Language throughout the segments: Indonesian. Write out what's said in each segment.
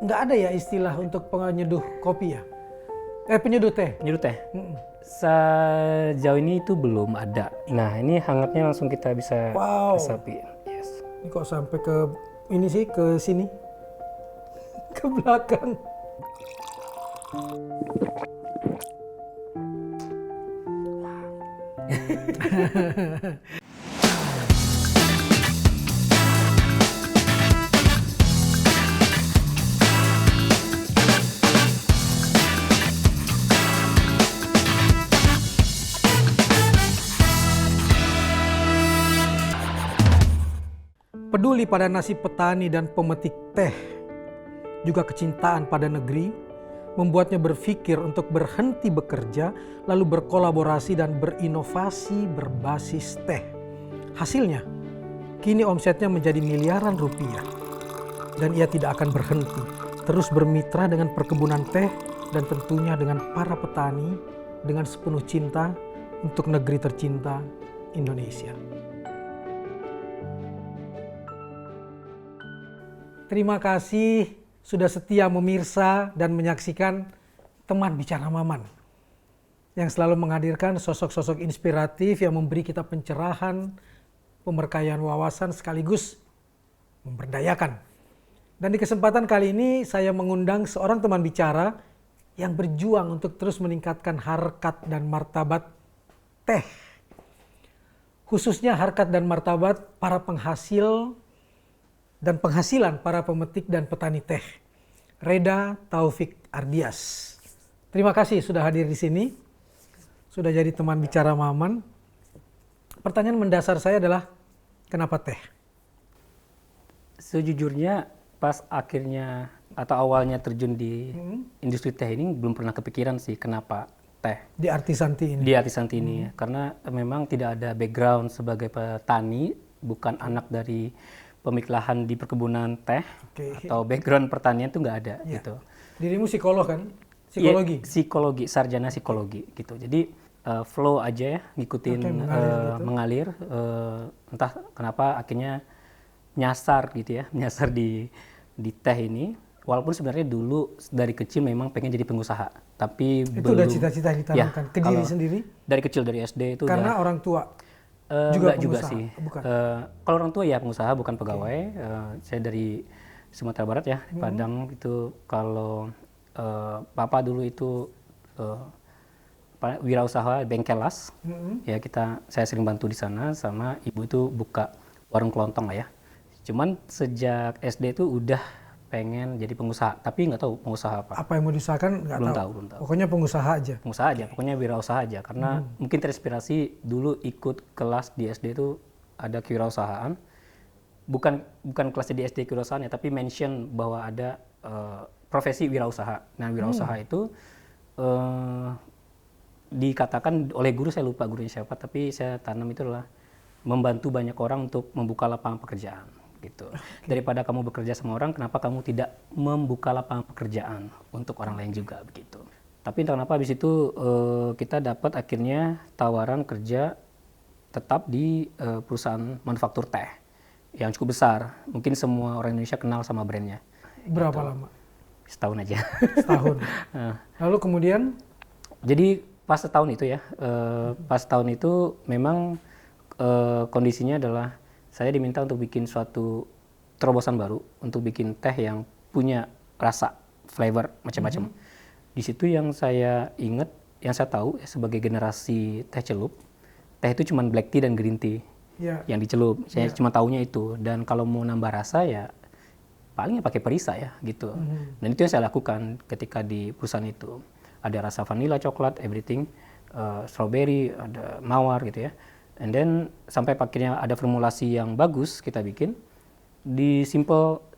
nggak ada ya istilah untuk penyeduh kopi ya? Penyeduh teh. Penyeduh teh. Sejauh ini itu belum ada. Nah, ini hangatnya langsung kita bisa Wow. resapi. Yes. Ini kok sampai ke ini sih, ke sini, ke belakang. Peduli pada nasib petani dan pemetik teh, juga kecintaan pada negeri, membuatnya berpikir untuk berhenti bekerja, lalu berkolaborasi dan berinovasi berbasis teh. Hasilnya, kini omsetnya menjadi miliaran rupiah. Dan ia tidak akan berhenti, terus bermitra dengan perkebunan teh dan tentunya dengan para petani dengan sepenuh cinta untuk negeri tercinta Indonesia. Terima kasih sudah setia memirsa dan menyaksikan Teman Bicara Maman yang selalu menghadirkan sosok-sosok inspiratif yang memberi kita pencerahan, pemberkayaan wawasan sekaligus memberdayakan. Dan di kesempatan kali ini saya mengundang seorang teman bicara yang berjuang untuk terus meningkatkan harkat dan martabat teh. Khususnya harkat dan martabat para penghasil dan penghasilan para pemetik dan petani teh. Reda Taufik Ardias. Terima kasih sudah hadir di sini. Sudah jadi teman bicara Maman. Pertanyaan mendasar saya adalah, kenapa teh? Sejujurnya pas akhirnya atau awalnya terjun di industri teh ini belum pernah kepikiran sih kenapa teh. Di Artisanti ini? Di Artisanti ini ya. Karena memang tidak ada background sebagai petani, bukan anak dari pemilik lahan di perkebunan teh, atau background pertanian itu nggak ada gitu. Dirimu psikolog kan? Psikologi? Ya, psikologi, sarjana psikologi gitu. Jadi flow aja ya, ngikutin mengalir. Entah kenapa akhirnya nyasar gitu ya, nyasar di teh ini. Walaupun sebenarnya dulu dari kecil memang pengen jadi pengusaha, tapi itu udah cita-cita yang ditanamkan ke diri sendiri? Dari kecil, dari SD itu karena orang tua? Juga sih. Kalau orang tua ya pengusaha, bukan pegawai. Saya dari Sumatera Barat ya, Padang itu. Kalau papa dulu itu wirausaha bengkel las. Ya saya sering bantu di sana, sama ibu itu buka warung kelontong lah ya. Cuman sejak SD itu udah pengen jadi pengusaha, tapi nggak tahu pengusaha apa. Apa yang mau diusahakan nggak tahu. Belum tahu. Pokoknya pengusaha aja. Pengusaha aja, pokoknya wirausaha aja. Karena mungkin terinspirasi dulu ikut kelas di SD itu ada kewirausahaan. Bukan kelas di SD kewirausahaan ya, tapi mention bahwa ada profesi wirausaha. Nah, wirausaha itu dikatakan oleh guru, saya lupa gurunya siapa, tapi saya tanam itu adalah membantu banyak orang untuk membuka lapangan pekerjaan. Gitu. Daripada kamu bekerja sama orang, kenapa kamu tidak membuka lapangan pekerjaan untuk orang lain juga begitu. Tapi entah kenapa habis itu kita dapat akhirnya tawaran kerja tetap di perusahaan manufaktur teh yang cukup besar. Mungkin semua orang Indonesia kenal sama brandnya. Berapa gitu. lama? Setahun aja. Setahun. Lalu kemudian? Jadi pas setahun itu ya, pas tahun itu memang kondisinya adalah saya diminta untuk bikin suatu terobosan baru untuk bikin teh yang punya rasa, flavor macam-macam. Di situ yang saya ingat, yang saya tahu ya, sebagai generasi teh celup, teh itu cuma black tea dan green tea yang dicelup. Saya cuma taunya itu. Dan kalau mau nambah rasa ya paling pakai perisa ya gitu. Dan itu yang saya lakukan ketika di perusahaan itu. Ada rasa vanilla, coklat, everything, strawberry, ada mawar gitu ya. And then sampai akhirnya ada formulasi yang bagus kita bikin.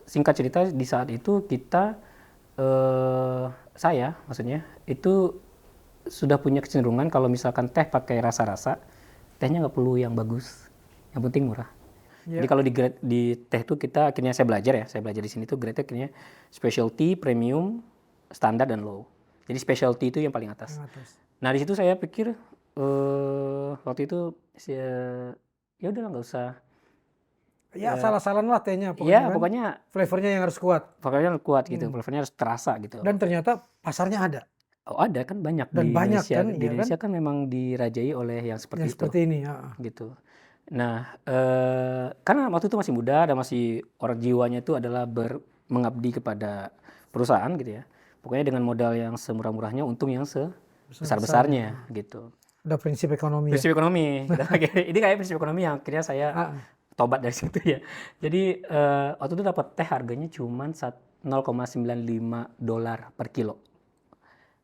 Singkat cerita di saat itu kita, saya maksudnya itu sudah punya kecenderungan kalau misalkan teh pakai rasa-rasa, tehnya nggak perlu yang bagus, yang penting murah. Jadi kalau di teh itu kita akhirnya saya belajar di sini tuh grade akhirnya specialty, premium, standar dan low. Jadi specialty itu yang paling atas. Nah di situ saya pikir waktu itu ya udahlah nggak usah Ya salah-salan lah tehnya pokoknya Iya, kan. pokoknya Flavornya yang harus kuat. kuat gitu, flavornya harus terasa gitu. Dan ternyata pasarnya ada. Oh ada kan banyak Dan di banyak Indonesia. kan, Di iya Indonesia kan memang dirajai oleh yang seperti Yang itu, seperti ini. Ya. gitu. Nah, karena waktu itu masih muda dan masih orang jiwanya itu adalah mengabdi kepada perusahaan gitu ya. Pokoknya dengan modal yang semurah-murahnya, untung yang sebesar-besarnya gitu. Ada prinsip ekonomi ya. Prinsip ekonomi. Ini kayak prinsip ekonomi yang akhirnya saya tobat dari situ ya. Jadi waktu itu dapat teh harganya cuma $0,95 per kilo.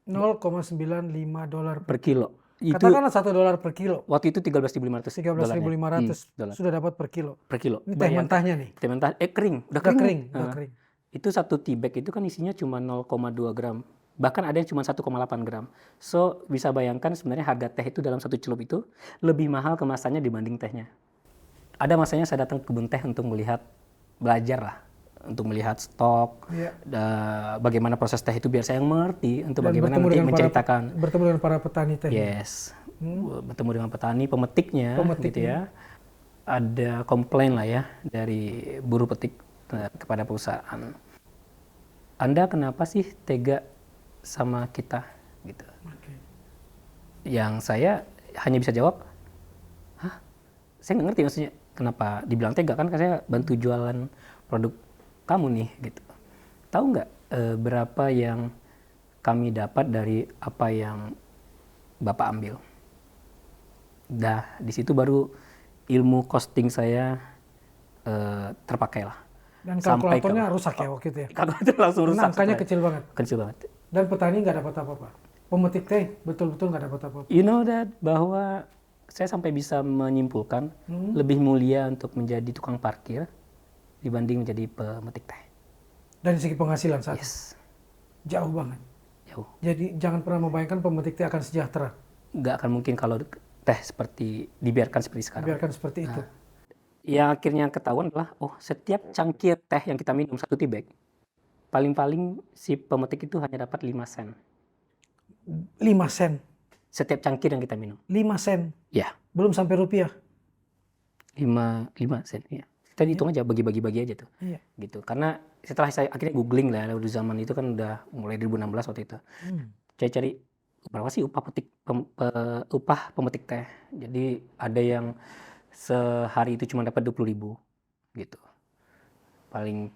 $0,95 Per kilo. Itu Katakanlah $1 per kilo. waktu itu 13.500. 13.500 sudah dapat per kilo. Per kilo. Ini teh mentahnya nih. Teh mentah, kering. Udah Udah kering. kering, udah kering. Itu satu tea bag itu kan isinya cuma 0,2 gram. Bahkan ada yang cuma 1,8 gram. So, bisa bayangkan sebenarnya harga teh itu dalam satu celup itu lebih mahal kemasannya dibanding tehnya. Ada masanya saya datang ke kebun teh untuk belajar lah. Untuk melihat stok, bagaimana proses teh itu biar saya mengerti, untuk Dan bagaimana nanti menceritakan. Bertemu dengan para petani teh. Yes, bertemu dengan petani, pemetiknya, gitu ya. Ada komplain lah ya dari buruh petik kepada perusahaan. Anda kenapa sih tega sama kita, gitu? Yang saya hanya bisa jawab, hah? Saya nggak ngerti maksudnya. Kenapa dibilang tega, kan saya bantu jualan produk kamu nih, gitu. Tahu nggak berapa yang kami dapat dari apa yang Bapak ambil? Dah di situ baru ilmu costing saya terpakai lah. Dan kalkulatornya rusak ya waktu itu ya? Kalkulator langsung rusak. Angkanya kecil banget. Kecil banget. Dan petani nggak dapat apa-apa. Pemetik teh betul-betul nggak dapat apa-apa. You know that, bahwa saya sampai bisa menyimpulkan lebih mulia untuk menjadi tukang parkir dibanding menjadi pemetik teh. Dari segi penghasilan saat Yes. jauh banget. Jauh. Jadi jangan pernah membayangkan pemetik teh akan sejahtera. Nggak akan mungkin kalau teh dibiarkan seperti sekarang. Biarkan seperti itu. Yang akhirnya ketahuan adalah, setiap cangkir teh yang kita minum satu tea bag, paling-paling si pemetik itu hanya dapat 5 sen. 5 sen. Setiap cangkir yang kita minum. 5 sen. Ya. Belum sampai rupiah. 5 sen. Ya. Kita hitung aja, bagi-bagi aja tuh. Iya. Gitu. Karena setelah saya akhirnya googling lah, di zaman itu kan udah mulai 2016 waktu itu. Saya cari berapa sih upah pemetik teh. Jadi ada yang sehari itu cuma dapat 20.000 gitu. Paling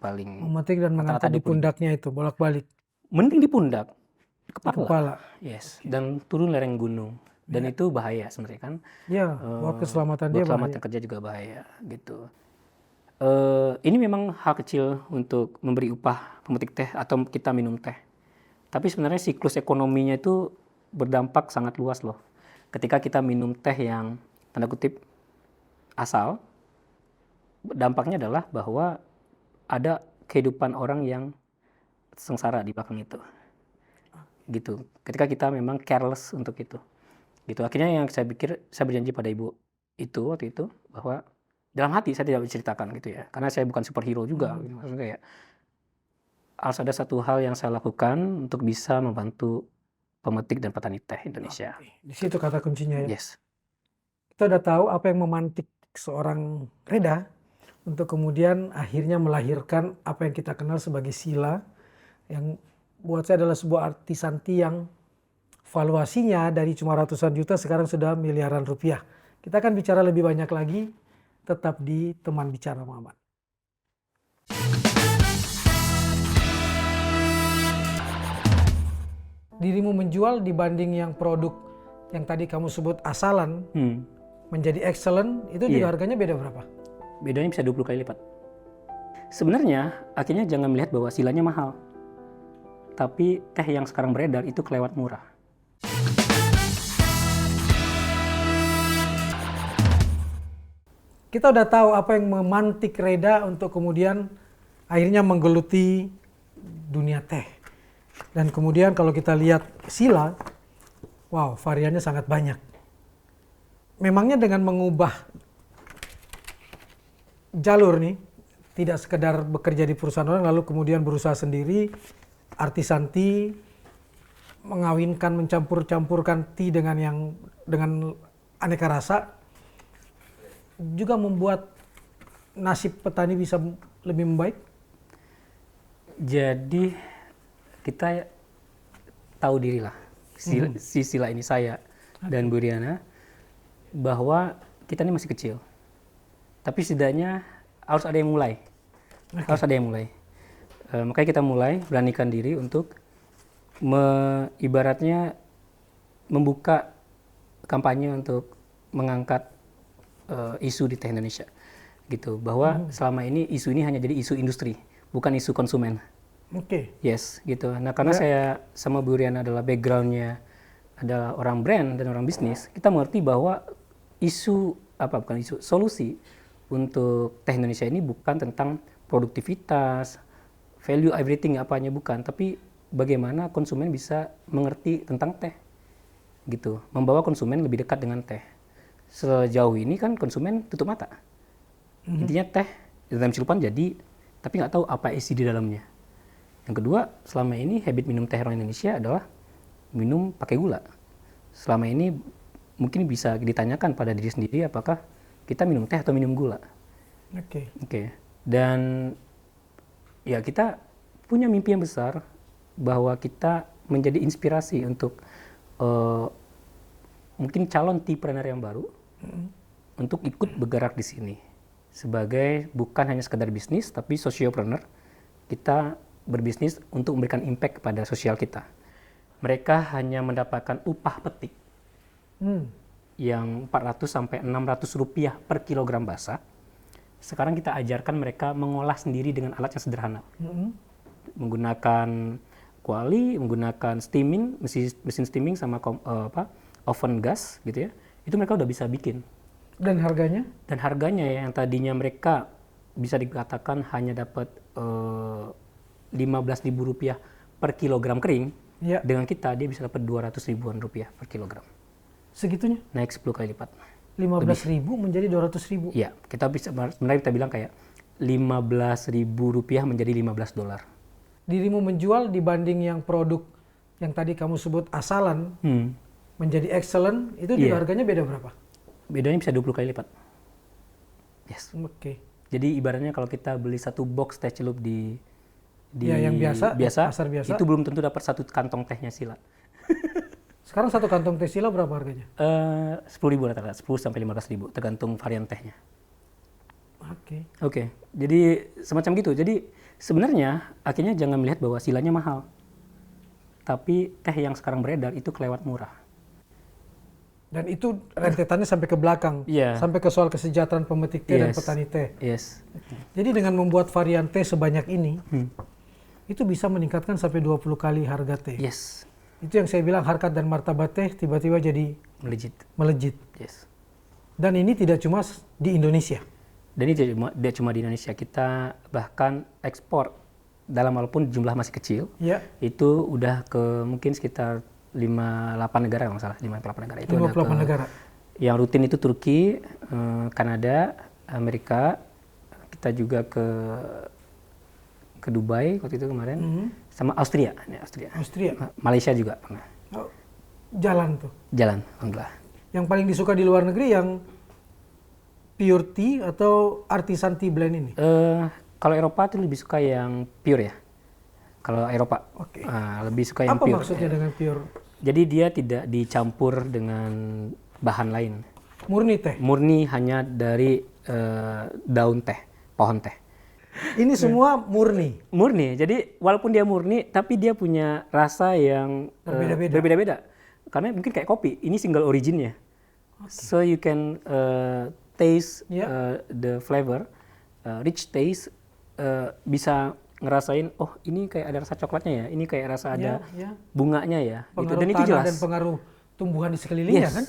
Memetik dan mengangkat di pundaknya itu bolak-balik. mending di pundak, Kepala. Yes. Dan turun lereng gunung. Dan itu bahaya sebenarnya kan. Ya, buat keselamatan dia keselamatan kerja juga bahaya gitu. Ini memang hal kecil untuk memberi upah pemetik teh atau kita minum teh. Tapi sebenarnya siklus ekonominya itu berdampak sangat luas loh. Ketika kita minum teh yang tanda kutip asal, dampaknya adalah bahwa ada kehidupan orang yang sengsara di belakang itu. Gitu. Ketika kita memang careless untuk itu. Gitu. Akhirnya yang saya pikir, saya berjanji pada ibu itu waktu itu bahwa dalam hati saya tidak menceritakan gitu ya. Karena saya bukan superhero juga. Maksudnya kayak harus ada satu hal yang saya lakukan untuk bisa membantu pemetik dan petani teh Indonesia. Di situ kata kuncinya ya. Yes. Kita udah tahu apa yang memantik seorang Reda untuk kemudian akhirnya melahirkan apa yang kita kenal sebagai Sila, yang buat saya adalah sebuah artisanti yang valuasinya dari cuma ratusan juta sekarang sudah miliaran rupiah. Kita akan bicara lebih banyak lagi, tetap di Teman Bicara Muhammad. Dirimu menjual dibanding yang produk yang tadi kamu sebut asalan menjadi excellent, itu juga harganya beda berapa? Bedanya bisa 20 kali lipat. Sebenarnya akhirnya jangan melihat bahwa silanya mahal. Tapi teh yang sekarang beredar itu kelewat murah. Kita udah tahu apa yang memantik Reda untuk kemudian akhirnya menggeluti dunia teh. Dan kemudian kalau kita lihat Sila, wow, variannya sangat banyak. Memangnya dengan mengubah jalur nih, tidak sekedar bekerja di perusahaan orang lalu kemudian berusaha sendiri, artisanti, mengawinkan, mencampur-campurkan tea dengan aneka rasa, juga membuat nasib petani bisa lebih membaik? Jadi kita tahu diri lah, si sila ini saya dan Bu Riana, bahwa kita ini masih kecil. Tapi setidaknya harus ada yang mulai. Harus ada yang mulai. Makanya kita mulai beranikan diri untuk ibaratnya membuka kampanye untuk mengangkat isu di teh Indonesia. Gitu, bahwa selama ini isu ini hanya jadi isu industri, bukan isu konsumen. Oke. Yes, gitu. Nah, karena saya sama Bu Riana adalah backgroundnya adalah orang brand dan orang bisnis, kita mengerti bahwa solusi untuk teh Indonesia ini bukan tentang produktivitas, value everything apanya bukan, tapi bagaimana konsumen bisa mengerti tentang teh, gitu. Membawa konsumen lebih dekat dengan teh. Sejauh ini kan konsumen tutup mata. Intinya teh dalam celupan jadi, tapi nggak tahu apa isi di dalamnya. Yang kedua, selama ini habit minum teh orang Indonesia adalah minum pakai gula. Selama ini mungkin bisa ditanyakan pada diri sendiri apakah kita minum teh atau minum gula. Oke. Dan ya kita punya mimpi yang besar bahwa kita menjadi inspirasi untuk mungkin calon tipreneur yang baru untuk ikut bergerak di sini. Sebagai bukan hanya sekedar bisnis, tapi sociopreneur. Kita berbisnis untuk memberikan impact kepada sosial kita. Mereka hanya mendapatkan upah petik yang 400 sampai 600 rupiah per kilogram basah. Sekarang kita ajarkan mereka mengolah sendiri dengan alat yang sederhana. Menggunakan kuali, menggunakan steaming, mesin steaming sama oven gas gitu ya. Itu mereka udah bisa bikin. Dan harganya? Dan harganya ya, yang tadinya mereka bisa dikatakan hanya dapat 15.000 rupiah per kilogram kering, dengan kita dia bisa dapat 200 ribuan rupiah per kilogram. Segitunya? Naik 10 kali lipat. 15.000 menjadi 200.000? Iya, kita bisa sebenarnya kita bilang kayak 15.000 rupiah menjadi $15. Dirimu menjual dibanding yang produk yang tadi kamu sebut asalan menjadi excellent, itu juga harganya beda berapa? Bedanya bisa 20 kali lipat. Yes. Oke. Jadi ibaratnya kalau kita beli satu box teh celup di yang biasa, pasar biasa, itu belum tentu dapat satu kantong tehnya Sila. Sekarang satu kantong teh Sila berapa harganya? 10.000 rata-rata, 10 sampai 15.000 tergantung varian tehnya. Oke. Jadi semacam gitu. Jadi sebenarnya akhirnya jangan melihat bahwa Silanya mahal. Tapi teh yang sekarang beredar itu kelewat murah. Dan itu rentetannya sampai ke belakang, sampai ke soal kesejahteraan pemetik teh dan petani teh. Jadi dengan membuat varian teh sebanyak ini, itu bisa meningkatkan sampai 20 kali harga teh. Itu yang saya bilang harkat dan martabat teh tiba-tiba jadi melejit. Dan ini tidak cuma di Indonesia. Dan ini tidak cuma di Indonesia, kita bahkan ekspor dalam walaupun jumlah masih kecil, itu udah ke mungkin sekitar 58 negara kalau nggak salah, 58 negara. Itu 58 negara. Yang rutin itu Turki, Kanada, Amerika, kita juga ke Dubai waktu itu kemarin, sama Austria. Malaysia juga pernah. Jalan tuh? Jalan, alhamdulillah. Yang paling disuka di luar negeri yang pure tea atau artisan tea blend ini? Kalau Eropa tuh lebih suka yang pure ya. Kalau Eropa, lebih suka yang pure. Apa maksudnya dengan pure? Jadi dia tidak dicampur dengan bahan lain. Murni teh? Murni hanya dari daun teh, pohon teh. Ini semua murni? Murni, jadi walaupun dia murni, tapi dia punya rasa yang berbeda-beda. Karena mungkin kayak kopi, ini single originnya. So you can taste the flavor, rich taste, bisa ngerasain, oh ini kayak ada rasa coklatnya ya, ini kayak rasa ada bunganya ya. Pengaruh dan tanah itu jelas. Dan pengaruh tumbuhan di sekelilingnya kan?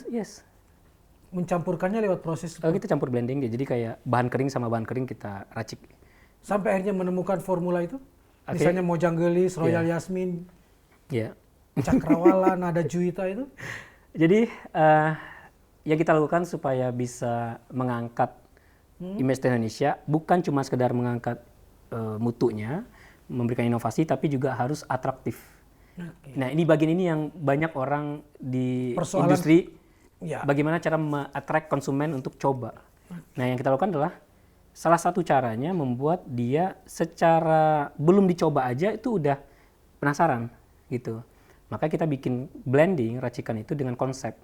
Mencampurkannya lewat proses. Kita campur blending, jadi kayak bahan kering sama bahan kering kita racik. Sampai akhirnya menemukan formula itu? Misalnya Mojang Gelis, Royal Yasmin, Cakrawala, Nada Juwita itu? Jadi yang kita lakukan supaya bisa mengangkat image Indonesia, bukan cuma sekedar mengangkat mutunya, memberikan inovasi, tapi juga harus atraktif. Nah, ini bagian ini yang banyak orang di industri, bagaimana cara me-attract konsumen untuk coba. Nah, yang kita lakukan adalah salah satu caranya membuat dia secara belum dicoba aja itu udah penasaran gitu. Maka kita bikin blending racikan itu dengan konsep.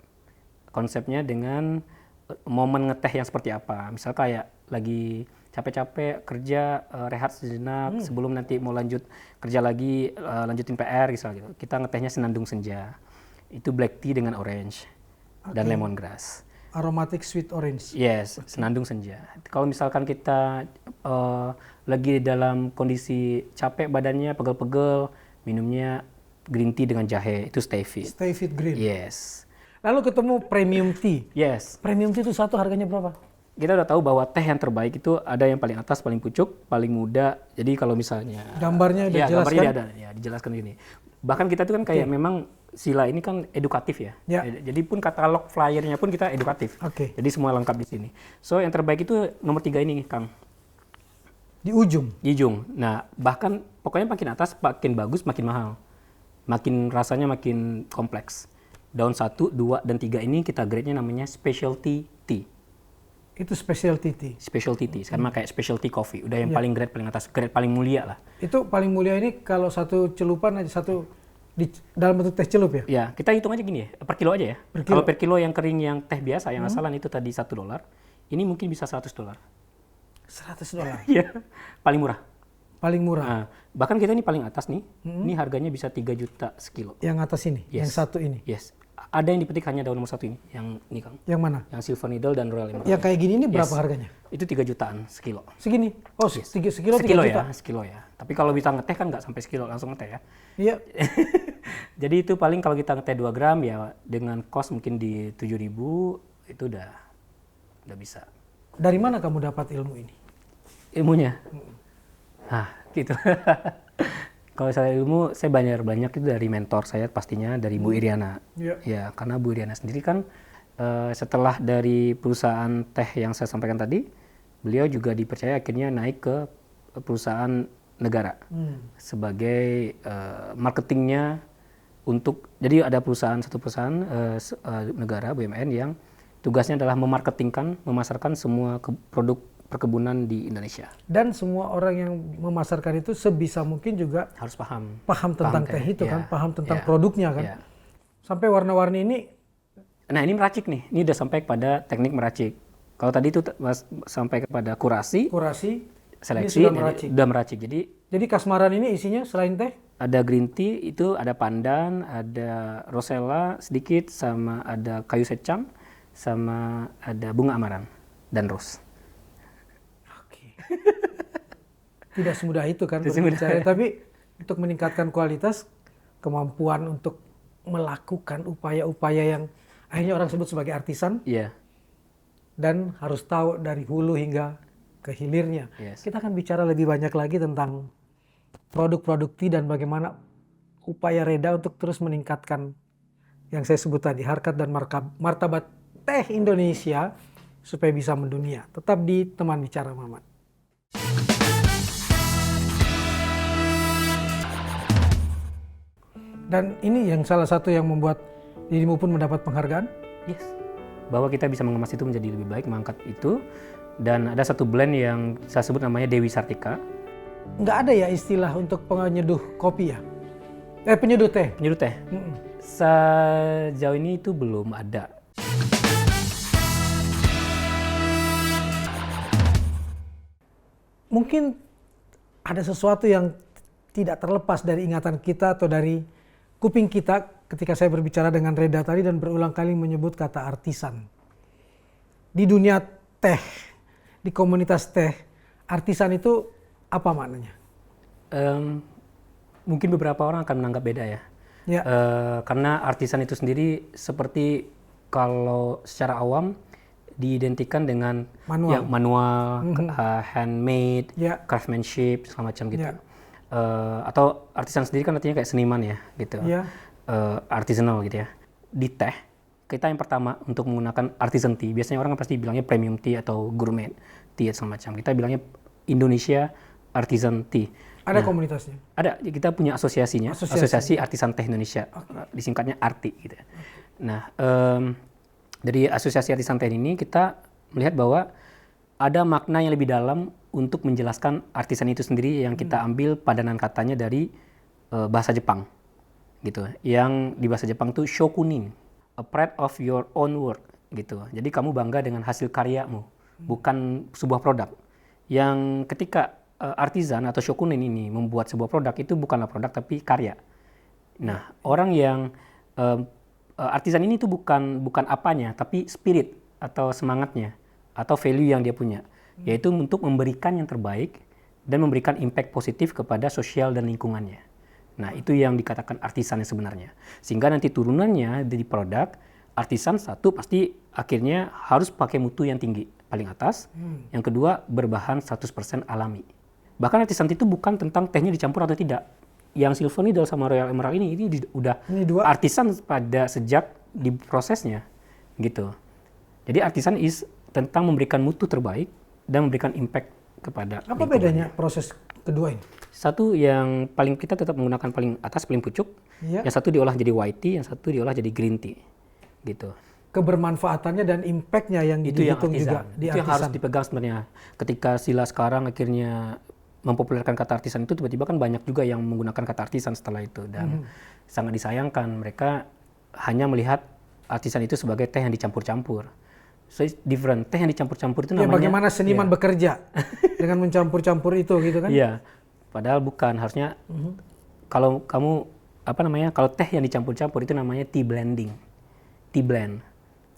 Konsepnya dengan momen ngeteh yang seperti apa. Misal kayak lagi capek-capek kerja, rehat sejenak sebelum nanti mau lanjut kerja lagi, lanjutin PR gitu. Kita ngetehnya senandung senja. Itu black tea dengan orange dan lemongrass. Aromatic sweet orange. Yes, senandung senja. Kalau misalkan kita lagi dalam kondisi capek badannya, pegel-pegel, minumnya green tea dengan jahe, itu stay fit. Stay fit green. Yes. Lalu ketemu premium tea. Yes. Premium tea itu satu harganya berapa? Kita udah tahu bahwa teh yang terbaik itu ada yang paling atas, paling pucuk, paling muda. Jadi kalau misalnya Gambarnya udah ya, jelas gambarnya kan? ada, ya dijelaskan gini. Bahkan kita tuh kan kayak memang Sila ini kan edukatif ya. Ya. Jadi pun katalog flyernya pun kita edukatif. Oke. Jadi semua lengkap di sini. So yang terbaik itu nomor 3 ini, Kang. Di ujung. Jijung. Nah, bahkan pokoknya makin atas makin bagus, makin mahal. Makin rasanya makin kompleks. Daun 1, 2, dan 3 ini kita grade-nya namanya specialty tea. Itu specialty tea. Specialty tea, karena kayak specialty coffee. Udah yang paling grade paling atas, grade paling mulia lah. Itu paling mulia ini kalau satu celupan aja, satu di dalam bentuk teh celup ya? Ya, kita hitung aja gini ya, per kilo aja ya. Per kilo. Kalau per kilo yang kering yang teh biasa, yang asalan itu tadi $1, ini mungkin bisa $100. $100. Iya, paling murah. Paling murah. Nah, bahkan kita ini paling atas nih, ini harganya bisa 3 juta sekilo. Yang atas ini, yang satu ini. Yes. Ada yang dipetik hanya daun nomor 1 ini, yang ini Kang. Yang mana? Yang Silver Needle dan Royal Emerald. Yang kayak gini ini berapa harganya? Itu 3 jutaan sekilo. Segini? Oh, sekilo 3 Sekilo juta? ya, sekilo ya. Tapi kalau bisa ngeteh kan nggak sampai sekilo, langsung ngeteh ya. Iya. Jadi itu paling kalau kita ngeteh 2 gram ya dengan cost mungkin di 7.000 itu udah bisa. Dari mana kamu dapat ilmu ini? Ilmunya? Nah, gitu. Kalau saya ilmu, saya banyak itu dari mentor saya pastinya, dari Bu Iriana. Iya. Ya, karena Bu Iriana sendiri kan setelah dari perusahaan teh yang saya sampaikan tadi, beliau juga dipercaya akhirnya naik ke perusahaan negara sebagai marketingnya untuk, jadi ada satu perusahaan negara BUMN yang tugasnya adalah memarketingkan, memasarkan semua produk perkebunan di Indonesia. Dan semua orang yang memasarkan itu sebisa mungkin juga Harus paham tentang teh itu kan, ya, paham tentang ya, produknya kan. ya. Sampai warna-warni ini. Nah ini meracik nih, ini udah sampai kepada teknik meracik. Kalau tadi itu sampai kepada kurasi, seleksi, ini udah meracik. Jadi kasmaran ini isinya selain teh? Ada green tea, itu ada pandan, ada rosella sedikit, sama ada kayu secang, sama ada bunga amaran dan rose. Tidak semudah itu kan berbicara, tapi untuk meningkatkan kualitas, kemampuan untuk melakukan upaya-upaya yang akhirnya orang sebut sebagai artisan, dan harus tahu dari hulu hingga ke hilirnya. Kita akan bicara lebih banyak lagi tentang produk-produk tea dan bagaimana upaya Reda untuk terus meningkatkan yang saya sebut tadi, harkat dan martabat teh Indonesia supaya bisa mendunia. Tetap di Teman Bicara Mamat. Dan ini yang salah satu yang membuat dirimu pun mendapat penghargaan? Yes. Bahwa kita bisa mengemas itu menjadi lebih baik, mengangkat itu. Dan ada satu blend yang saya sebut namanya Dewi Sartika. Nggak ada ya istilah untuk penyeduh kopi ya? Penyeduh teh? Penyeduh teh? Sejauh ini itu belum ada. Mungkin ada sesuatu yang tidak terlepas dari ingatan kita atau dari kuping kita ketika saya berbicara dengan Reda tadi dan berulang kali menyebut kata artisan. Di dunia teh, di komunitas teh, artisan itu apa maknanya? Mungkin beberapa orang akan menganggap beda ya. Karena artisan itu sendiri seperti kalau secara awam diidentikan dengan manual, handmade, craftsmanship, segala macam gitu. Atau artisan sendiri kan artinya kayak seniman ya gitu. Artisanal gitu ya. Di teh, kita yang pertama untuk menggunakan artisan tea, biasanya orang kan pasti bilangnya premium tea atau gourmet tea segala macam. Kita bilangnya Indonesia Artisan Tea. Ada komunitasnya? Ada, kita punya asosiasinya, Asosiasi Artisan Teh Indonesia, disingkatnya ARTI gitu. Nah, dari Asosiasi Artisan Teh ini kita melihat bahwa ada makna yang lebih dalam untuk menjelaskan artisan itu sendiri yang kita ambil padanan katanya dari bahasa Jepang gitu. Yang di bahasa Jepang itu shokunin, a pride of your own work gitu. Jadi kamu bangga dengan hasil karyamu, bukan sebuah produk. Yang ketika artisan atau shokunin ini membuat sebuah produk, itu bukanlah produk tapi karya. Nah, orang yang artisan ini tuh bukan apanya, tapi spirit atau semangatnya atau value yang dia punya, yaitu untuk memberikan yang terbaik dan memberikan impact positif kepada sosial dan lingkungannya. Nah, itu yang dikatakan artisan yang sebenarnya. Sehingga nanti turunannya dari produk, artisan satu pasti akhirnya harus pakai mutu yang tinggi, paling atas. Yang kedua, berbahan 100% alami. Bahkan artisan itu bukan tentang tehnya dicampur atau tidak. Yang Silver Needle sama Royal Emerald ini udah artisan pada sejak di prosesnya gitu. Jadi artisan is tentang memberikan mutu terbaik dan memberikan impact kepada Apa bedanya proses kedua ini? Satu yang paling kita tetap menggunakan paling atas, paling pucuk. Yang satu diolah jadi white tea, yang satu diolah jadi green tea gitu. Kebermanfaatannya dan impact-nya yang itu yang dihitung juga di itu yang harus artisan. dipegang sebenarnya. Ketika Sila sekarang akhirnya mempopulerkan kata artisan itu, tiba-tiba kan banyak juga yang menggunakan kata artisan setelah itu, dan sangat disayangkan mereka hanya melihat artisan itu sebagai teh yang dicampur-campur. So it's different. Teh yang dicampur-campur itu namanya bagaimana seniman bekerja dengan mencampur-campur itu gitu kan? Iya. Padahal bukan, harusnya kalau kamu kalau teh yang dicampur-campur itu namanya tea blending. Tea blend.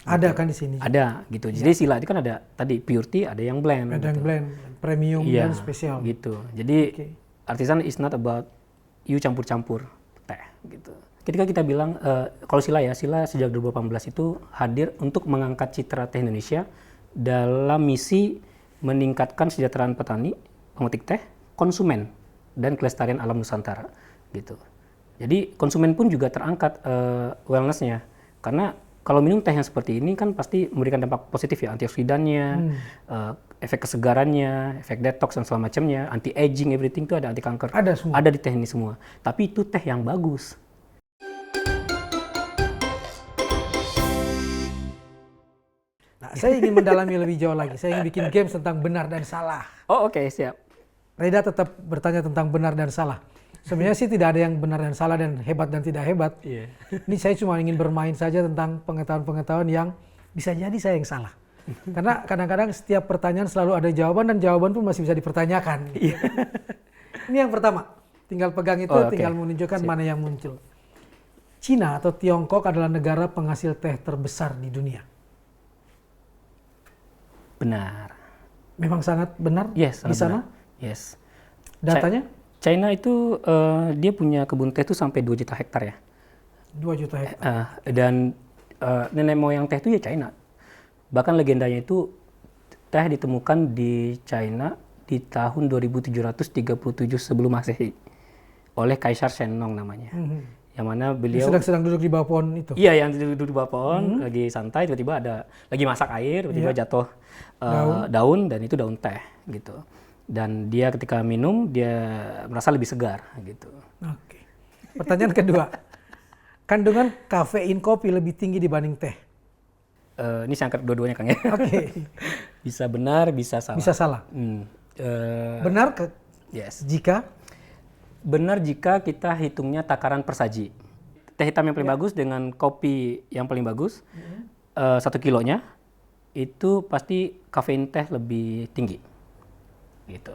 Ada kan di sini? Ada gitu. Jadi Sila itu kan ada tadi pure tea, ada yang blend. Ada yang blend, premium dan spesial. Gitu. Jadi artisan is not about you campur-campur teh gitu. Ketika kita bilang kalau Sila sejak 2018 itu hadir untuk mengangkat citra teh Indonesia dalam misi meningkatkan kesejahteraan petani, pemetik teh, konsumen, dan kelestarian alam Nusantara gitu. Jadi konsumen pun juga terangkat wellness-nya, karena kalau minum teh yang seperti ini kan pasti memberikan dampak positif ya, antioksidannya, efek kesegarannya, efek detox dan segala macamnya, anti aging, everything itu ada, anti kanker. Ada semua. Ada di teh ini semua. Tapi itu teh yang bagus. Nah, saya ingin mendalami lebih jauh lagi. Saya ingin bikin games tentang benar dan salah. Oh, oke, siap. Reda tetap bertanya tentang benar dan salah. Sebenarnya sih tidak ada yang benar dan salah dan hebat dan tidak hebat. Ini saya cuma ingin bermain saja tentang pengetahuan-pengetahuan yang bisa jadi saya yang salah. Karena kadang-kadang setiap pertanyaan selalu ada jawaban dan jawaban pun masih bisa dipertanyakan. Ini yang pertama. Tinggal pegang itu, tinggal menunjukkan mana yang muncul. Cina atau Tiongkok adalah negara penghasil teh terbesar di dunia. Benar. Memang sangat benar Yes, di sana? benar. Yes. Datanya? China itu dia punya kebun teh itu sampai 2 juta hektar ya. 2 juta hektar. Dan nenek moyang teh itu ya China. Bahkan legendanya itu teh ditemukan di China di tahun 2737 sebelum Masehi oleh Kaisar Shennong namanya. Yang mana beliau sedang duduk di bawah pohon itu. Iya, yang duduk di bawah pohon lagi santai, tiba-tiba ada lagi masak air, tiba-tiba jatuh daun, dan itu daun teh gitu. Dan dia ketika minum dia merasa lebih segar gitu. Oke. Pertanyaan kedua, kandungan kafein kopi lebih tinggi dibanding teh? Ini saya angkat dua-duanya Kang ya. Oke. Bisa benar, bisa salah. Bisa salah. Benar yes. Benar jika kita hitungnya takaran persaji. Teh hitam yang paling bagus dengan kopi yang paling bagus, 1 kilonya itu pasti kafein teh lebih tinggi. Gitu.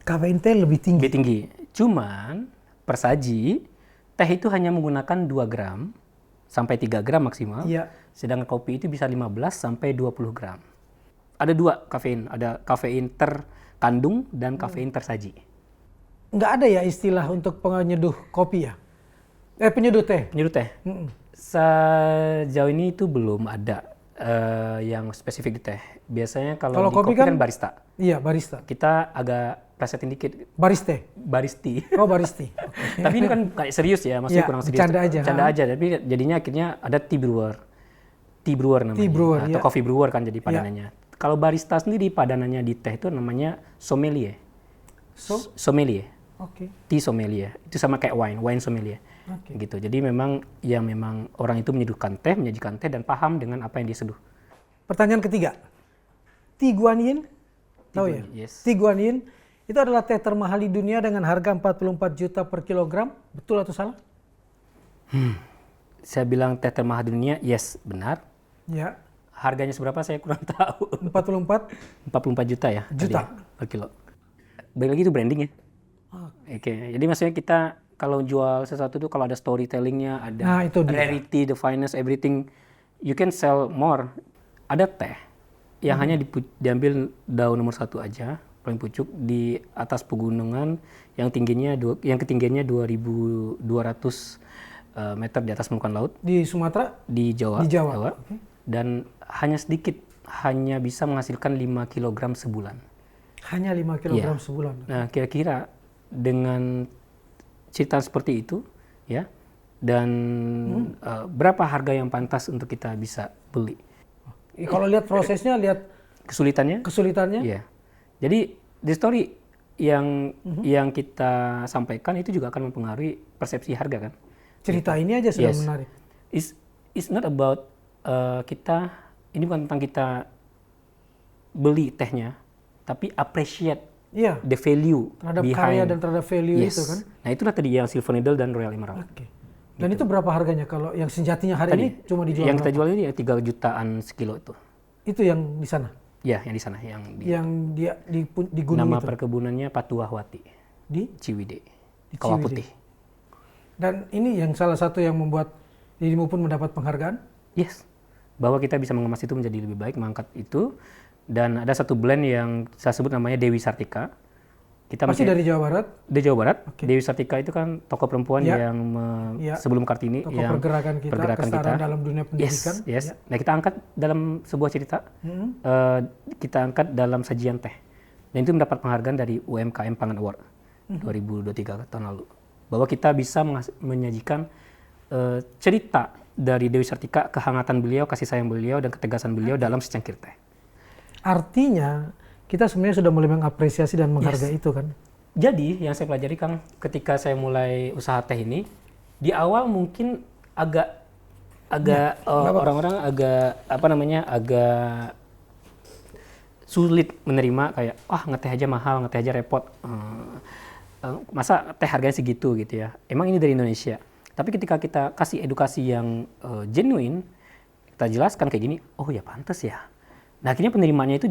Kafein teh lebih tinggi? Lebih tinggi. Cuman persaji, teh itu hanya menggunakan 2 gram sampai 3 gram maksimal. Iya. Sedangkan kopi itu bisa 15 sampai 20 gram. Ada 2 kafein, ada kafein terkandung dan kafein tersaji. Nggak ada ya istilah untuk penyeduh kopi ya? Penyeduh teh? Penyeduh teh? Sejauh ini itu belum ada yang spesifik di teh. Biasanya kalau di kopi kan barista. Iya, barista. Kita agak plesetin dikit. Bariste? Baristi. Oh, baristi. Okay. Tapi ini kan kayak serius ya, maksudnya kurang serius. Bercanda aja. Tapi jadinya akhirnya ada tea brewer. Tea brewer namanya. Tea brewer, atau coffee brewer kan jadi padanannya. Kalau barista sendiri padanannya di teh itu namanya sommelier. Sommelier. Oke. Tea sommelier. Itu sama kayak wine sommelier. Gitu. Jadi memang orang itu menyajikan teh dan paham dengan apa yang dia seduh. Pertanyaan ketiga. Tea Guanyin Tahu ya? Yes. Tiguanyin itu adalah teh termahal di dunia dengan harga 44 juta per kilogram. Betul atau salah? Saya bilang teh termahal di dunia, yes, benar. Ya. Harganya seberapa saya kurang tahu. 44 44 juta ya? Juta. Tadi, per kilo. Balik lagi itu branding ya. Oke, jadi maksudnya kita kalau jual sesuatu itu kalau ada storytellingnya, ada Nah, itu dia. rarity, the finest, everything, you can sell more. Ada teh yang hanya diambil daun nomor 1 aja, paling pucuk di atas pegunungan yang ketinggiannya 2.200 meter di atas permukaan laut di Sumatera, di Jawa. Di Jawa. Okay. Dan hanya sedikit, hanya bisa menghasilkan 5 kg sebulan. Hanya 5 kilogram sebulan. Nah, kira-kira dengan cerita seperti itu, ya, dan berapa harga yang pantas untuk kita bisa beli? Kalau lihat prosesnya, lihat Kesulitannya? Iya. Jadi, the story yang kita sampaikan itu juga akan mempengaruhi persepsi harga kan? cerita ini aja sudah menarik. It's not about ini bukan tentang kita beli tehnya, tapi appreciate the value terhadap behind. karya dan terhadap value itu kan. Nah, itulah tadi yang Silver Needle dan Royal Emerald. Oke. Dan itu berapa harganya kalau yang sejatinya hari ini cuma dijual? Yang kita jual ini 3 jutaan sekilo itu. Itu yang di sana? Ya, yang di sana. Yang di gunung nama itu? perkebunannya Patuahwati. Di? Ciwidey. Di Kawah Ciwidey. Putih. Dan ini yang salah satu yang membuat dirimu pun mendapat penghargaan? Yes. Bahwa kita bisa mengemas itu menjadi lebih baik, mengangkat itu. Dan ada satu blend yang saya sebut namanya Dewi Sartika. Pasti dari Jawa Barat? Dari Jawa Barat. Okay. Dewi Sartika itu kan tokoh perempuan yang sebelum Kartini. Tokoh yang pergerakan kesetaraan dalam dunia pendidikan. Yes. Nah, kita angkat dalam sebuah cerita, kita angkat dalam sajian teh. Dan itu mendapat penghargaan dari UMKM Pangan Award 2023 tahun lalu. Bahwa kita bisa menyajikan cerita dari Dewi Sartika, kehangatan beliau, kasih sayang beliau, dan ketegasan beliau dalam secangkir teh. Artinya, kita sebenarnya sudah mulai mengapresiasi dan menghargai itu kan? Jadi, yang saya pelajari Kang, ketika saya mulai usaha teh ini, di awal mungkin orang-orang agak sulit menerima kayak, ngeteh aja mahal, ngeteh aja repot. Masa teh harganya segitu gitu ya. Emang ini dari Indonesia. Tapi ketika kita kasih edukasi yang genuine, kita jelaskan kayak gini, oh ya pantas ya. Nah, akhirnya penerimaannya itu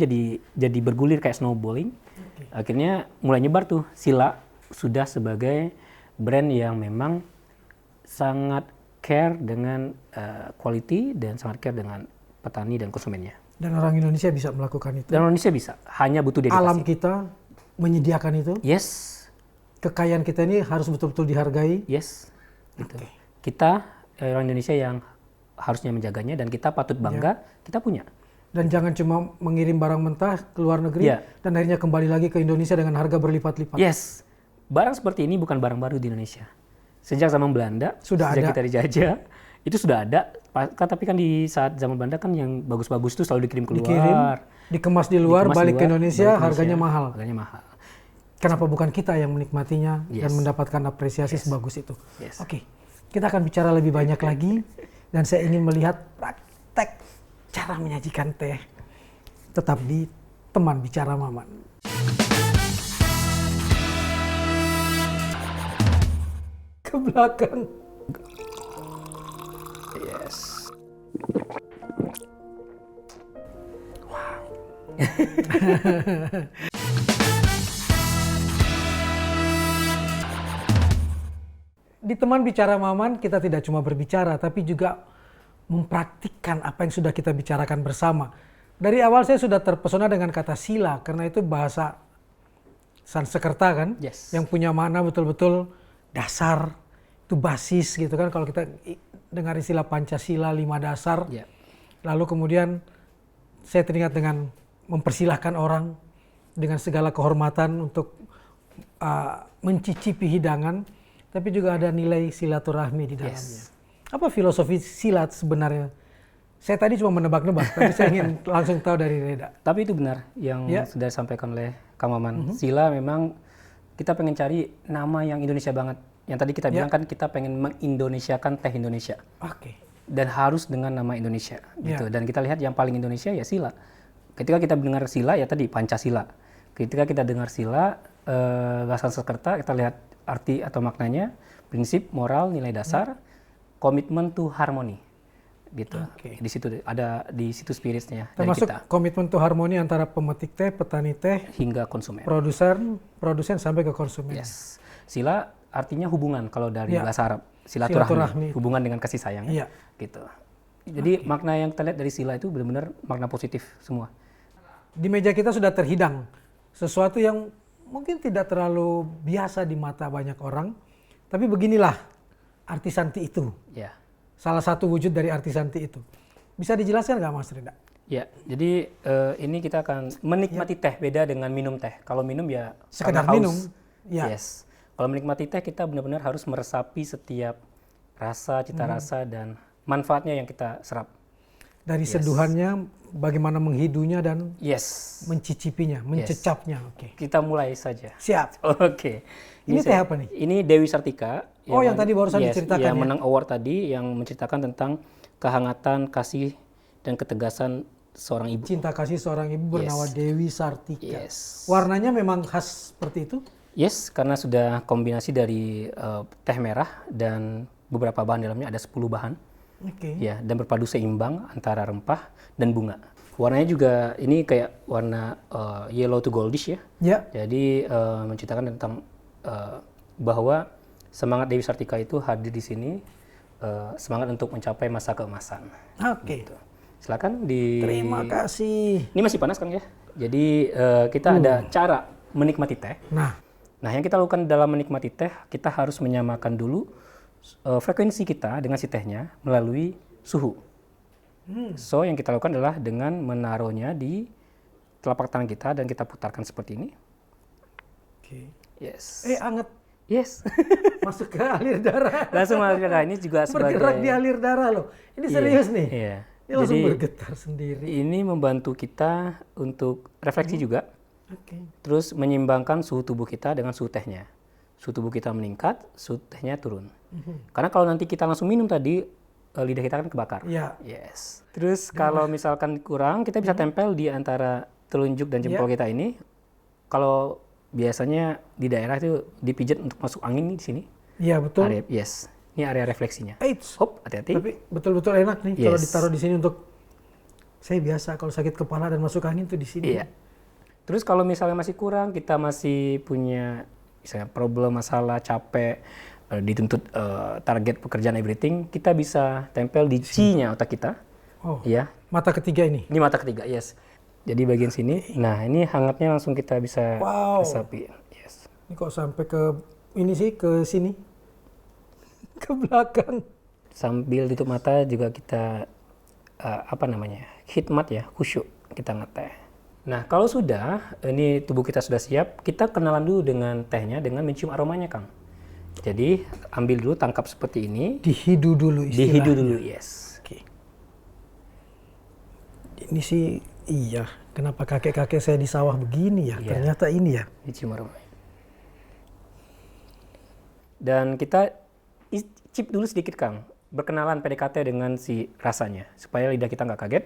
jadi bergulir kayak snowballing. Okay. Akhirnya mulai nyebar tuh Sila sudah sebagai brand yang memang sangat care dengan quality dan sangat care dengan petani dan konsumennya. Dan orang Indonesia bisa melakukan itu? Dan Indonesia bisa, hanya butuh dedikasi. Alam kita menyediakan itu? Yes. Kekayaan kita ini harus betul-betul dihargai? Yes. Gitu. Okay. Kita orang Indonesia yang harusnya menjaganya dan kita patut bangga kita punya. Dan jangan cuma mengirim barang mentah ke luar negeri dan akhirnya kembali lagi ke Indonesia dengan harga berlipat-lipat. Yes. Barang seperti ini bukan barang baru di Indonesia. Sejak zaman Belanda, sejak kita dijajah, itu sudah ada. Tapi kan di saat zaman Belanda kan yang bagus-bagus itu selalu dikirim keluar. Dikemas di luar, balik ke Indonesia, harganya mahal. Harganya mahal. Kenapa bukan kita yang menikmatinya dan mendapatkan apresiasi sebagus itu? Oke, kita akan bicara lebih banyak lagi. Dan saya ingin melihat praktek cara menyajikan teh. Tetap di Teman Bicara Maman. Ke belakang. Yes. Wow. Di Teman Bicara Maman kita tidak cuma berbicara tapi juga mempraktikkan apa yang sudah kita bicarakan bersama. Dari awal saya sudah terpesona dengan kata sila karena itu bahasa Sanskerta kan, yang punya makna betul-betul dasar, itu basis gitu kan. Kalau kita dengar istilah Pancasila 5 dasar, lalu kemudian saya teringat dengan mempersilahkan orang dengan segala kehormatan untuk mencicipi hidangan, tapi juga ada nilai silaturahmi di dalamnya. Apa filosofi silat sebenarnya? Saya tadi cuma menebak-nebak, tapi saya ingin langsung tahu dari Reda. Tapi itu benar yang sudah disampaikan oleh Kang Maman. Sila memang kita pengen cari nama yang Indonesia banget. Yang tadi kita bilang kan kita pengen mengindonesiakan teh Indonesia. Oke. Dan harus dengan nama Indonesia gitu. Dan kita lihat yang paling Indonesia ya sila. Ketika kita mendengar sila ya tadi Pancasila. Ketika kita dengar sila, bahasa Sanskerta, kita lihat arti atau maknanya, prinsip, moral, nilai dasar, komitmen to harmony. Gitu. Oke. Di situ ada di situ spiritnya dari Termasuk kita komitmen to harmoni antara pemetik teh, petani teh, hingga konsumen. produsen sampai ke konsumen. Yes. Sila artinya hubungan kalau dari Ya. bahasa Arab. Silaturahmi. Silaturahmi, hubungan dengan kasih sayang. Iya. Gitu. Jadi makna yang kita lihat dari sila itu benar-benar makna positif semua. Di meja kita sudah terhidang sesuatu yang mungkin tidak terlalu biasa di mata banyak orang, tapi beginilah arti Santi itu. Ya. Salah satu wujud dari arti Santi itu. Bisa dijelaskan nggak Mas Rida? Ya, jadi ini kita akan menikmati teh, beda dengan minum teh. Kalau minum ya Sekedar karena haus. minum, ya. Yes. Kalau menikmati teh kita benar-benar harus meresapi setiap rasa, cita rasa dan manfaatnya yang kita serap. Dari seduhannya, bagaimana menghidunya dan Yes. mencicipinya, mencecapnya. Oke. Kita mulai saja. Siap. Oke. Ini teh apa nih? Ini Dewi Sartika. Oh, yang tadi barusan diceritakan yang ya? menang award tadi, yang menceritakan tentang kehangatan, kasih, dan ketegasan seorang ibu. Cinta kasih seorang ibu bernama Dewi Sartika. Yes. Warnanya memang khas seperti itu? Yes, karena sudah kombinasi dari teh merah dan beberapa bahan dalamnya, ada 10 bahan. Oke. Ya, dan berpadu seimbang antara rempah dan bunga. Warnanya juga ini kayak warna yellow to goldish ya. Ya. Jadi menceritakan tentang bahwa semangat Dewi Sartika itu hadir di sini, semangat untuk mencapai masa keemasan. Oke. Gitu. Silakan di. Terima kasih. Ini masih panas Kang ya. Jadi kita ada cara menikmati teh. Nah, yang kita lakukan dalam menikmati teh, kita harus menyamakan dulu frekuensi kita dengan si tehnya melalui suhu. So, yang kita lakukan adalah dengan menaruhnya di telapak tangan kita dan kita putarkan seperti ini. Oke. Yes. Anget. Yes. Masuk ke alir darah. Langsung mengalir darah. Ini juga sebagai Bergerak di alir darah loh. Ini serius nih. Iya. Ini langsung Jadi bergetar sendiri. ini membantu kita untuk refleksi juga. Oke. Terus menyeimbangkan suhu tubuh kita dengan suhu tehnya. Suhu tubuh kita meningkat, suhu tehnya turun. Karena kalau nanti kita langsung minum tadi, lidah kita kan kebakar. Iya. Yes. Terus kalau misalkan kurang, kita bisa tempel di antara telunjuk dan jempol kita ini. Kalau biasanya di daerah itu dipijat untuk masuk angin nih di sini. Iya betul. Yes. Ini area refleksinya. Eits. Hop, hati-hati. Tapi betul-betul enak nih kalau Yes. ditaruh di sini untuk. Saya biasa kalau sakit kepala dan masuk angin tuh di sini. Iya. Terus kalau misalnya masih kurang, kita masih punya misalnya problem, masalah, capek, dituntut target pekerjaan everything, kita bisa tempel di chi-nya otak kita. Oh. Ya. Mata ketiga ini. Ini mata ketiga, yes. Jadi bagian sini. Nah, ini hangatnya langsung kita bisa resapi. Yes. Ini kok sampai ke ini sih ke sini. Ke belakang. Sambil tutup mata juga kita khidmat ya, khusyuk kita ngeteh. Nah, kalau sudah, ini tubuh kita sudah siap, kita kenalan dulu dengan tehnya dengan mencium aromanya, Kang. Jadi, ambil dulu, tangkap seperti ini. Dihidu dulu istilahnya. Dihidu dulu, yes. Oke. Ini sih, iya. Kenapa kakek-kakek saya di sawah begini ya? Iya. Ternyata ini ya. Dicium aromanya. Dan kita cip dulu sedikit, Kang. Berkenalan PDKT dengan si rasanya. Supaya lidah kita nggak kaget.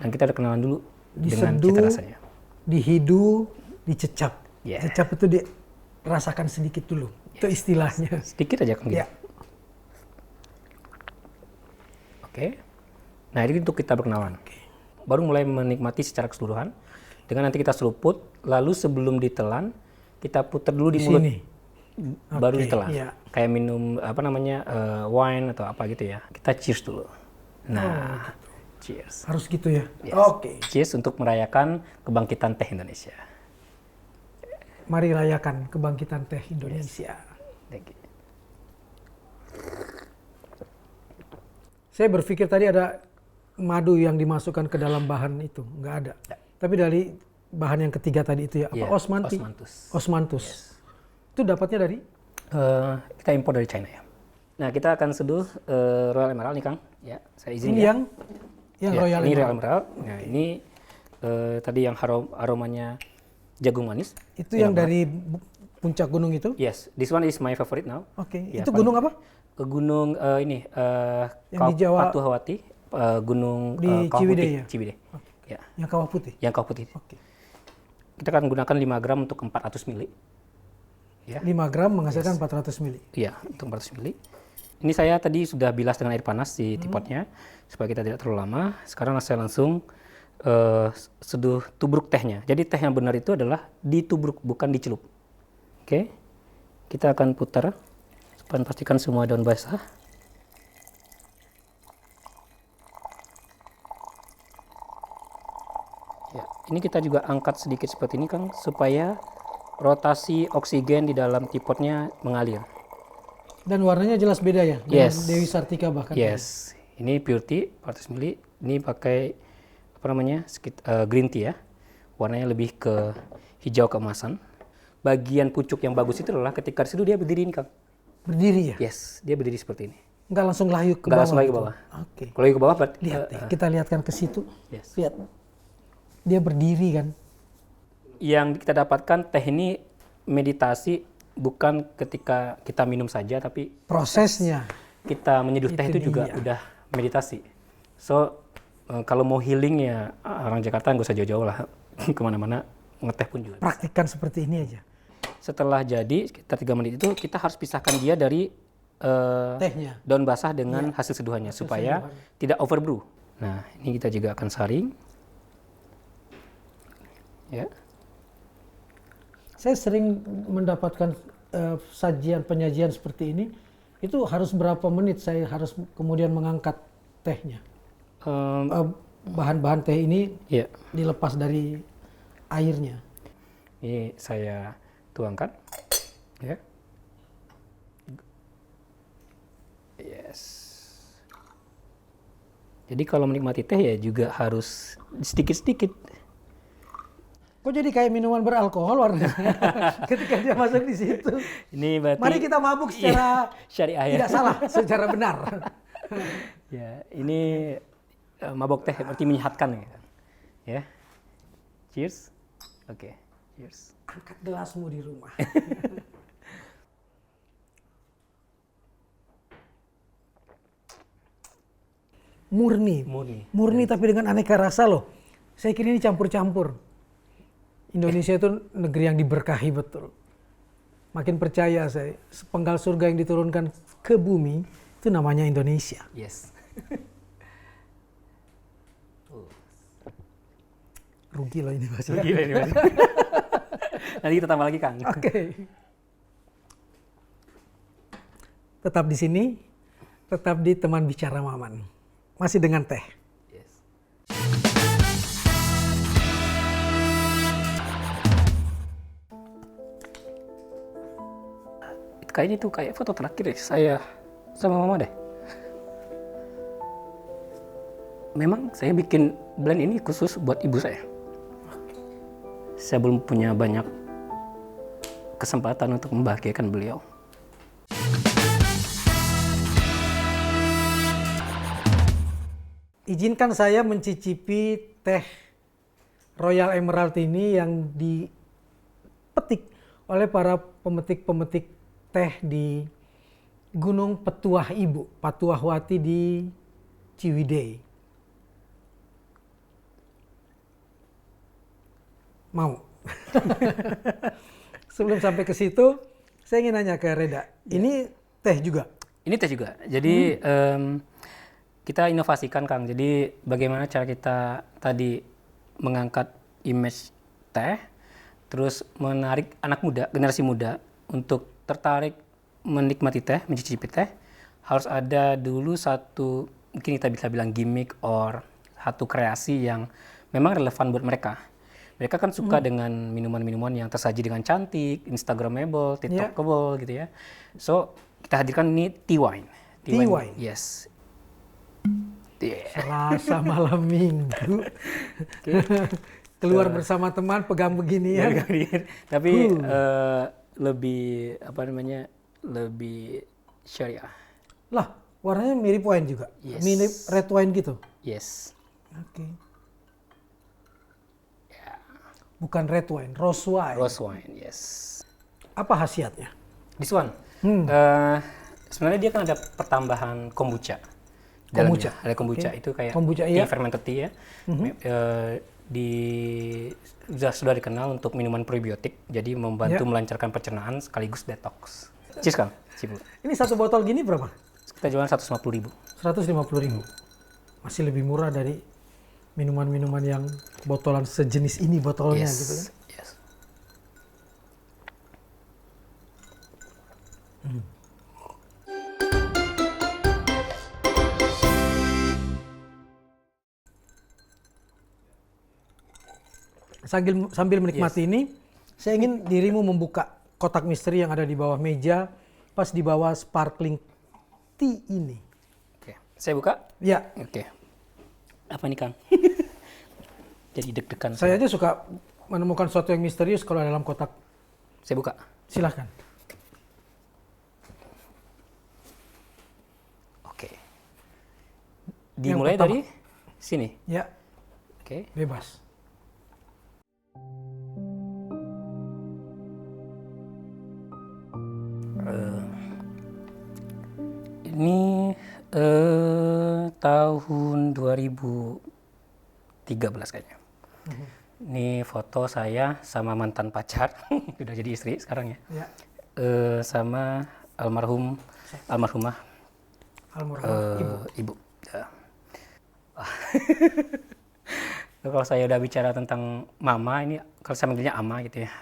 Dan kita udah kenalan dulu dengan Diseduh, cita rasanya. dihidu, dicecap. Yeah. Cecap itu dirasakan sedikit dulu. Itu istilahnya. Sedikit aja, Kang. Ya. Oke. Nah, ini untuk kita berkenalan. Baru mulai menikmati secara keseluruhan. Dengan nanti kita seruput, lalu sebelum ditelan, kita putar dulu di mulut. Sini. Baru Oke, ditelan. iya. Kayak minum wine atau apa gitu ya. Kita cheers dulu. Nah, cheers. Harus gitu ya? Yes. Oke. Cheers untuk merayakan kebangkitan teh Indonesia. Mari rayakan kebangkitan teh Indonesia. Thank you. Saya berpikir tadi ada madu yang dimasukkan ke dalam bahan itu. Nggak ada. Tapi dari bahan yang ketiga tadi itu ya, apa? Iya, Osmanti? osmanthus. Itu dapatnya dari? Kita impor dari China ya. Nah, kita akan seduh Royal Emerald nih, Kang. Ya, saya izin Ini ya. yang Ya, Royal ini Emerald. Royal Emerald. Nah, ini tadi yang aromanya jagung manis. Itu yang dari puncak gunung itu? Yes, this one is my favorite now. Oke. Ya, Itu gunung apa? Ke gunung Yang di Jawa. Patuhawati, gunung Di Kawah Ciwidey Putih. ya? Ciwidey. Ya, Yang kawah putih? yang Kawah Putih. Oke. kita akan gunakan 5 gram untuk 400 ml. Ya. 5 gram menghasilkan 400 ml. Iya, untuk 400 ml. Ini saya tadi sudah bilas dengan air panas di teapotnya supaya kita tidak terlalu lama. Sekarang saya langsung seduh tubruk tehnya. Jadi teh yang benar itu adalah ditubruk, bukan dicelup. Oke, kita akan putar supaya pastikan semua daun basah. Ya, ini kita juga angkat sedikit seperti ini Kang, supaya rotasi oksigen di dalam teapotnya mengalir. Dan warnanya jelas beda ya dengan Yes. Dewi Sartika bahkan. Yes, ini pure tea 400 ml. Ini pakai apa namanya, green tea ya. Warnanya lebih ke hijau keemasan. Bagian pucuk yang bagus itu adalah ketika disitu dia berdiri ini Kang. Berdiri ya? Yes, dia berdiri seperti ini. Nggak langsung layu ke Nggak bawah. langsung lagi ke gitu. bawah. Oke. Kalau lagi ke bawah berarti Lihat deh, kita lihatkan ke situ. yes. Lihat. Dia berdiri kan. Yang kita dapatkan teh ini meditasi bukan ketika kita minum saja, tapi Prosesnya. kita menyeduh teh Itu itu juga dia. udah meditasi. So kalau mau healing ya orang Jakarta nggak usah jauh-jauh lah kemana-mana, ngeteh pun juga. Praktikkan seperti ini aja. Setelah jadi sekitar 3 menit itu kita harus pisahkan dia dari Tehnya. daun basah dengan hasil seduhannya supaya tidak overbrew. Nah ini kita juga akan saring. Ya. Saya sering mendapatkan penyajian seperti ini. Itu harus berapa menit saya harus kemudian mengangkat tehnya. Bahan-bahan teh ini Ya. dilepas dari airnya. Ini saya tuangkan. Ya. Yes. Jadi kalau menikmati teh ya juga harus sedikit-sedikit. Kok jadi kayak minuman beralkohol warnanya ketika dia masuk di situ. Ini berarti Mari kita mabuk secara syariah ya. tidak salah, secara benar. Ya, ini mabok teh berarti menyehatkan ya. Ya. Cheers. Oke, cheers. Angkat gelasmu di rumah. Murni. Murni tapi dengan aneka rasa loh. Saya kira ini campur-campur. Indonesia itu negeri yang diberkahi betul. Makin percaya saya, sepenggal surga yang diturunkan ke bumi itu namanya Indonesia. Yes. Rugi loh ini Mas. Gila ini Mas. Nanti kita tambah lagi Kang. Oke. Tetap di sini, tetap di teman bicara Maman. Masih dengan teh. Yes. Kayaknya itu kayak foto terakhir deh saya sama Mama deh. Memang saya bikin blend ini khusus buat ibu saya. Saya belum punya banyak kesempatan untuk membahagiakan beliau. Izinkan saya mencicipi teh Royal Emerald ini yang dipetik oleh para pemetik-pemetik teh di Gunung Petuah Ibu, Patuahwati di Ciwidey. Mau? Sebelum sampai ke situ, saya ingin nanya ke Reda. Ini teh juga? Ini teh juga. Jadi kita inovasikan Kang. Jadi bagaimana cara kita tadi mengangkat image teh, terus menarik anak muda, generasi muda untuk tertarik menikmati teh, mencicipi teh, harus ada dulu satu, mungkin kita bisa bilang gimmick or satu kreasi yang memang relevan buat mereka. Mereka kan suka dengan minuman-minuman yang tersaji dengan cantik, instagramable, tiktokable gitu ya. So kita hadirkan ini tea wine. Tea wine? Yes. Selasa malam minggu. Keluar bersama teman, pegang begini ya. Tapi lebih apa namanya, lebih syariah. Lah, warnanya mirip wine juga? Yes. Mirip red wine gitu? Yes. Oke. Bukan red wine, rose wine. Rose wine, yes. Apa khasiatnya? This one. Sebenarnya dia kan ada pertambahan kombucha. Kombucha. Dalamnya. Ada kombucha, itu kayak Kombucha, tea iya. fermented tea ya. sudah dikenal untuk minuman probiotik, jadi membantu melancarkan pencernaan sekaligus detox. Cheers Kang, Cibu. Ini satu botol gini berapa? Kita jualan 150.000. 150.000. Masih lebih murah dari minuman-minuman yang botolan sejenis ini botolnya gitu kan. Yes. Sambil menikmati ini, saya ingin dirimu membuka kotak misteri yang ada di bawah meja, pas di bawah sparkling tea ini. Oke, saya buka? Ya. Oke. Apa nih Kang? Jadi deg-degan. Saya aja suka menemukan sesuatu yang misterius kalau dalam kotak. Saya buka. Silahkan. Oke. Dimulai dari sini. Ya. Oke. Bebas. Ini tahun 2013 kayaknya. Ini foto saya sama mantan pacar, udah jadi istri sekarang ya. Ya. Sama almarhumah ibu. Ya. Kalau saya udah bicara tentang mama ini, kalau saya manggilnya ama gitu ya,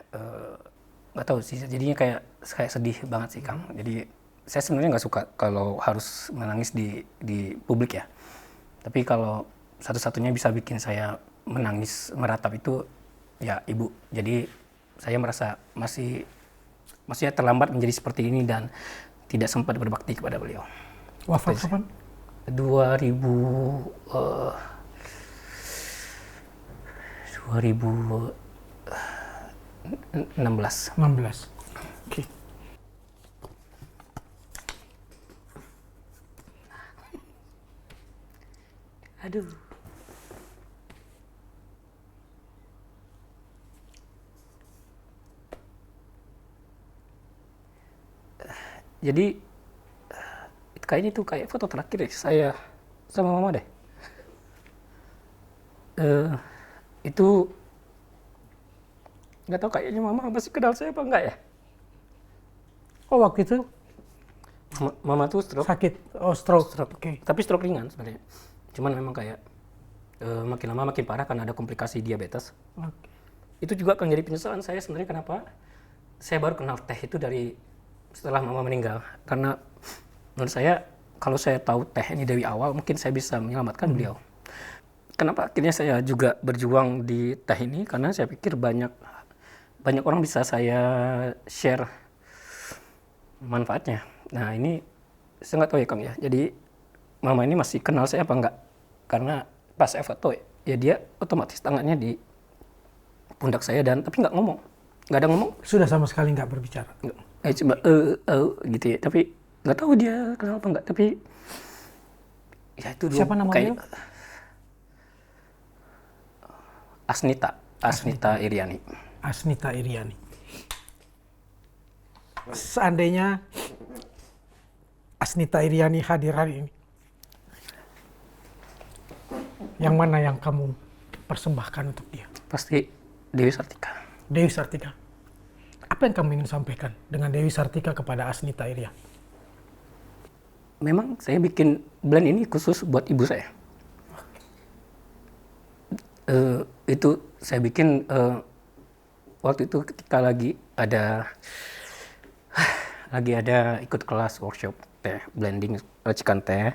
nggak tahu sih. Jadinya kayak sedih banget sih Kang. Jadi saya sebenarnya nggak suka kalau harus menangis di publik ya. Tapi kalau satu-satunya bisa bikin saya menangis meratap itu ya ibu. Jadi saya merasa masih terlambat menjadi seperti ini dan tidak sempat berbakti kepada beliau. Wafat kapan? 2016. Oke. Aduh. Jadi kayaknya itu kayak foto terakhir deh saya sama mama deh. Itu nggak tahu kayaknya mama masih kenal saya apa enggak ya? Oh, waktu itu Mama tuh stroke. sakit. Oh, stroke. Oke. Tapi stroke ringan sebenarnya. Cuman memang kayak makin lama makin parah karena ada komplikasi diabetes. Oke. Itu juga akan jadi penyesalan saya sebenarnya kenapa saya baru kenal teh itu dari setelah mama meninggal. Karena menurut saya kalau saya tahu teh ini dari awal mungkin saya bisa menyelamatkan beliau. Kenapa akhirnya saya juga berjuang di teh ini? Karena saya pikir banyak orang bisa saya share manfaatnya. Nah ini saya nggak tahu ya Kang ya. Jadi mama ini masih kenal saya apa enggak? Karena pas saya foto ya dia otomatis tangannya di pundak saya dan tapi nggak ngomong, nggak ada ngomong. Sudah sama sekali nggak berbicara. Coba gitu ya. Tapi nggak tahu dia kenal apa enggak. Tapi ya itu Siapa namanya? Asnita Iriani. Asnita Iriani. Seandainya Asnita Iriani hadir hari ini, yang mana yang kamu persembahkan untuk dia? Pasti Dewi Sartika. Dewi Sartika. Apa yang kamu ingin sampaikan dengan Dewi Sartika kepada Asnita Iriani? Memang saya bikin blend ini khusus buat ibu saya. Itu saya bikin waktu itu ketika lagi ada ikut kelas workshop teh blending racikan teh.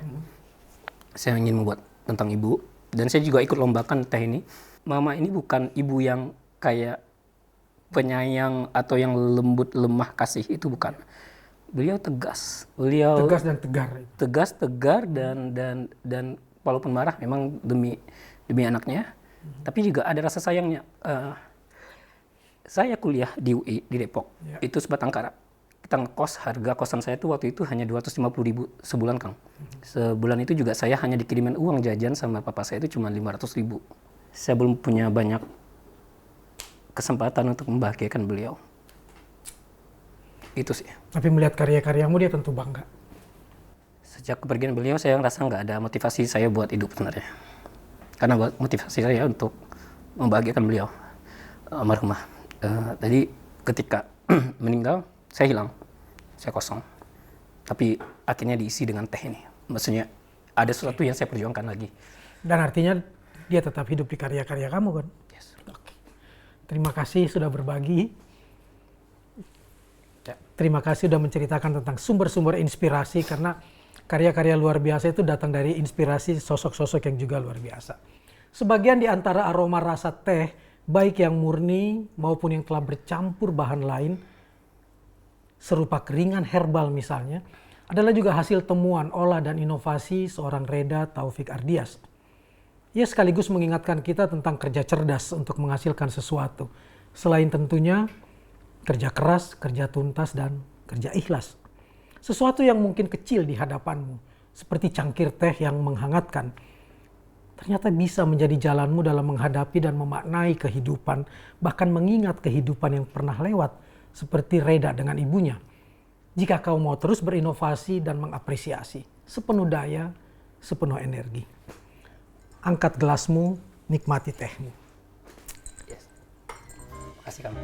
Saya ingin membuat tentang ibu dan saya juga ikut lombakan teh ini. Mama ini bukan ibu yang kayak penyayang atau yang lembut lemah kasih, itu bukan. Beliau tegas. Beliau Tegas dan tegar. Tegas, tegar dan walaupun marah memang demi anaknya. Tapi juga ada rasa sayangnya. Saya kuliah di UI di Depok. Ya. Itu sebatang kara. Kita ngekos, harga kosan saya tuh waktu itu hanya 250.000 sebulan Kang. Sebulan itu juga saya hanya dikirimin uang jajan sama papa saya itu cuma 500.000. Saya belum punya banyak kesempatan untuk membahagiakan beliau. Itu sih. Tapi melihat karya-karyamu dia tentu bangga. Sejak kepergian beliau saya ngerasa nggak ada motivasi saya buat hidup sebenarnya. Karena motivasi saya untuk membahagiakan beliau, almarhumah. Tadi ketika meninggal, saya hilang, saya kosong. Tapi akhirnya diisi dengan teh ini. Maksudnya ada sesuatu yang saya perjuangkan lagi. Dan artinya dia tetap hidup di karya-karya kamu kan? Yes. Oke. Terima kasih sudah berbagi. Ya. Terima kasih sudah menceritakan tentang sumber-sumber inspirasi, karena karya-karya luar biasa itu datang dari inspirasi sosok-sosok yang juga luar biasa. Sebagian di antara aroma rasa teh, baik yang murni maupun yang telah bercampur bahan lain, serupa keringan herbal misalnya, adalah juga hasil temuan, olah, dan inovasi seorang Reda Taufik Ardias. Ia sekaligus mengingatkan kita tentang kerja cerdas untuk menghasilkan sesuatu. Selain tentunya kerja keras, kerja tuntas, dan kerja ikhlas. Sesuatu yang mungkin kecil di hadapanmu, seperti cangkir teh yang menghangatkan, ternyata bisa menjadi jalanmu dalam menghadapi dan memaknai kehidupan, bahkan mengingat kehidupan yang pernah lewat, seperti Reda dengan ibunya. Jika kau mau terus berinovasi dan mengapresiasi, sepenuh daya, sepenuh energi. Angkat gelasmu, nikmati tehmu. Yes. Terima kasih kamu.